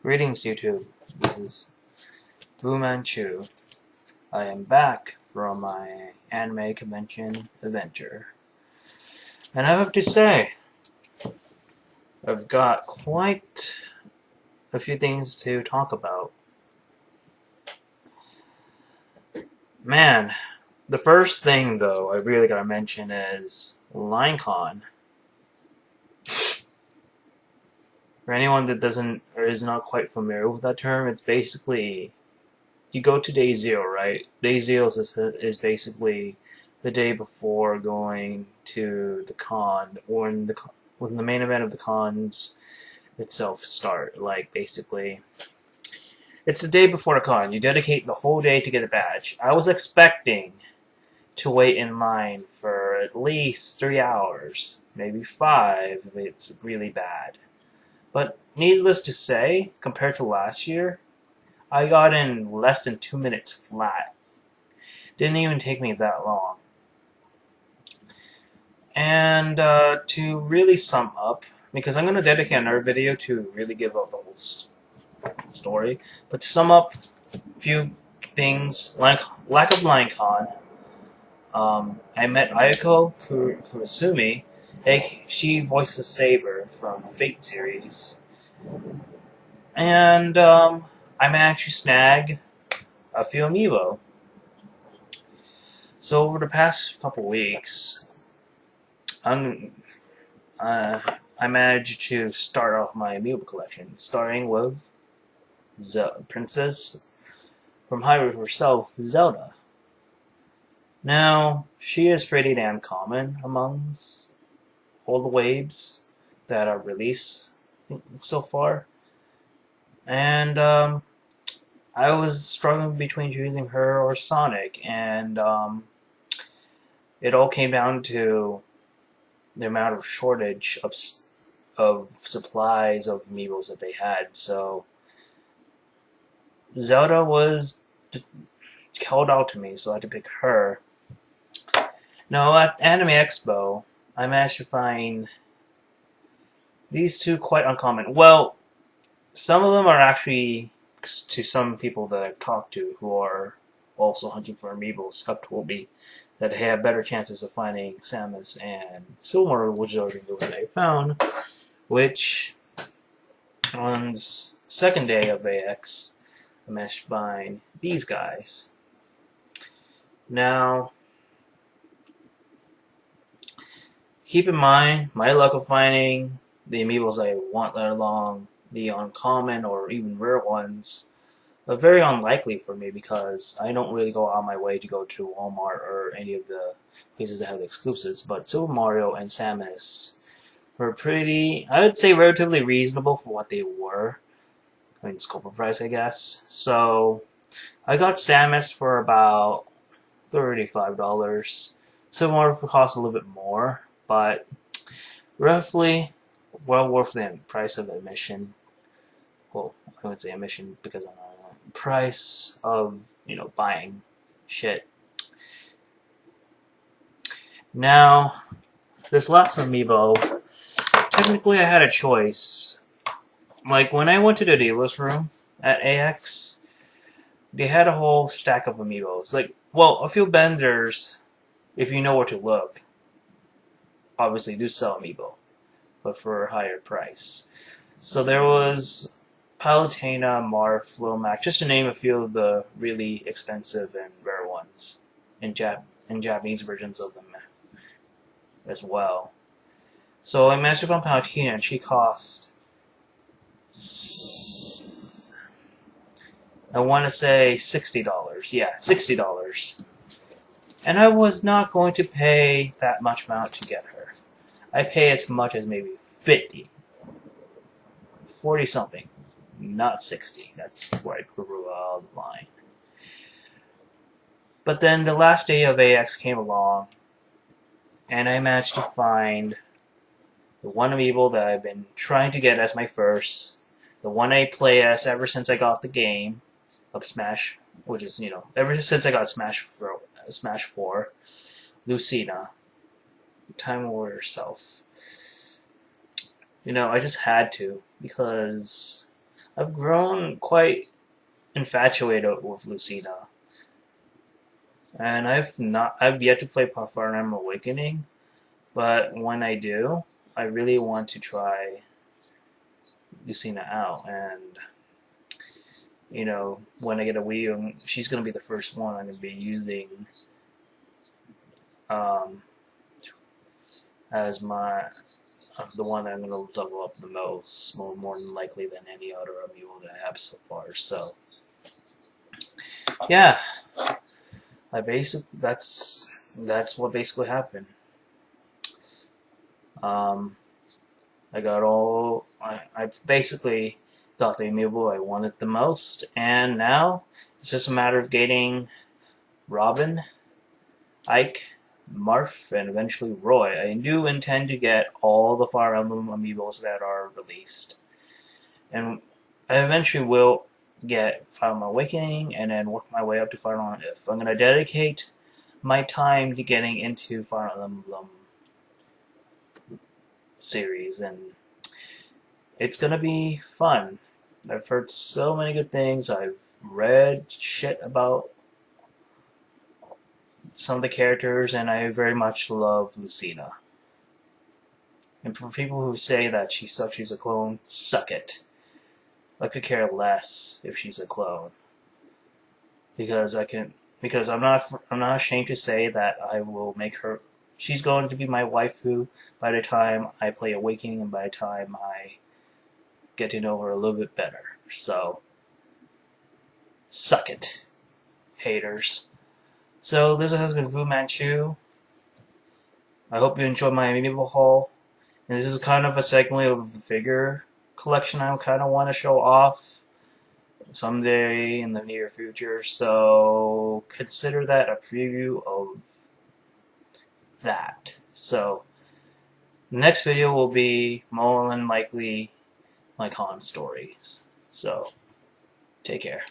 Greetings, YouTube. This is Fu Manchu. I am back from my anime convention adventure. And I have to say, I've got quite a few things to talk about. Man, the first thing, though, I really gotta mention is LineCon. For anyone that doesn't or is not quite familiar with that term, it's basically you go to day zero, right? Day zero is basically the day before going to the con, or when the main event of the cons itself start. Like basically, it's the day before the con. You dedicate the whole day to get a badge. I was expecting to wait in line for at least 3 hours, maybe 5 if it's really bad. But needless to say, compared to last year, I got in less than 2 minutes flat. Didn't even take me that long. And to really sum up, because I'm going to dedicate another video to really give up the whole story, but to sum up a few things, like lack of LineCon, I met Ayako Kurasumi. She voices Saber from the Fate series. And I managed to snag a few Amiibo. So over the past couple weeks, I managed to start off my Amiibo collection, starting with Princess from Hyrule herself, Zelda. Now, she is pretty damn common amongst all the waves that are released so far. And I was struggling between choosing her or Sonic, and it all came down to the amount of shortage of supplies of Amiibos that they had. So Zelda was called out to me, so I had to pick her. Now at Anime Expo, I managed to find these two quite uncommon. Well, some of them are actually, to some people that I've talked to who are also hunting for Amiibos, have told me that they have better chances of finding Samus and Silmar, which are the ones I found, which on the second day of AX, I managed to find these guys. Now, keep in mind, my luck of finding the Amiibos I want, let alone the uncommon or even rare ones, are very unlikely for me because I don't really go out of my way to go to Walmart or any of the places that have the exclusives. But Super Mario and Samus were pretty, I would say, relatively reasonable for what they were. I mean, scope of price, I guess. So I got Samus for about $35. Super Mario cost a little bit more, but roughly well worth the price of admission. Well, I would say admission because I'm not price of, buying shit. Now, this last Amiibo, technically I had a choice. Like, when I went to the dealer's room at AX, they had a whole stack of Amiibos. Like, well, a few vendors, if you know where to look, obviously do sell Amiibo, but for a higher price. So there was Palutena, Marth, Lomac, just to name a few of the really expensive and rare ones, in Japanese versions of them as well. So I managed to find Palutena, and she cost, I want to say $60. Yeah, $60. And I was not going to pay that much amount to get her. I pay as much as maybe 50, 40 something, not 60. That's where I grew out the line. But then the last day of AX came along, and I managed to find the one Amiibo that I've been trying to get as my first, the one I play as ever since I got the game of Smash, which is, ever since I got Smash 4, Lucina, Time Warrior Self. I just had to, because I've grown quite infatuated with Lucina, and I've yet to play Fire Emblem Awakening, but when I do, I really want to try Lucina out, and when I get a Wii U, she's gonna be the first one I'm gonna be using um, as my the one that I'm gonna level up the most, more than likely than any other amiibo that I have so far. So yeah, that's what basically happened. Um, I basically got the amiibo I wanted the most, and now it's just a matter of getting Robin, Ike, Marth, and eventually Roy. I do intend to get all the Fire Emblem amiibos that are released, and I eventually will get Fire Emblem Awakening and then work my way up to Fire Emblem If. I'm going to dedicate my time to getting into Fire Emblem series, and it's going to be fun. I've heard so many good things. I've read shit about some of the characters, and I very much love Lucina. And for people who say that she sucks, she's a clone, suck it. I could care less if she's a clone, because I'm not ashamed to say that I will make her. She's going to be my waifu by the time I play Awakening and by the time I get to know her a little bit better. So, suck it, haters. So this has been Fu Manchu. I hope you enjoyed my amiibo haul. And this is kind of a segment of the figure collection I kind of want to show off someday in the near future. So consider that a preview of that. So the next video will be more than likely my con stories. So take care.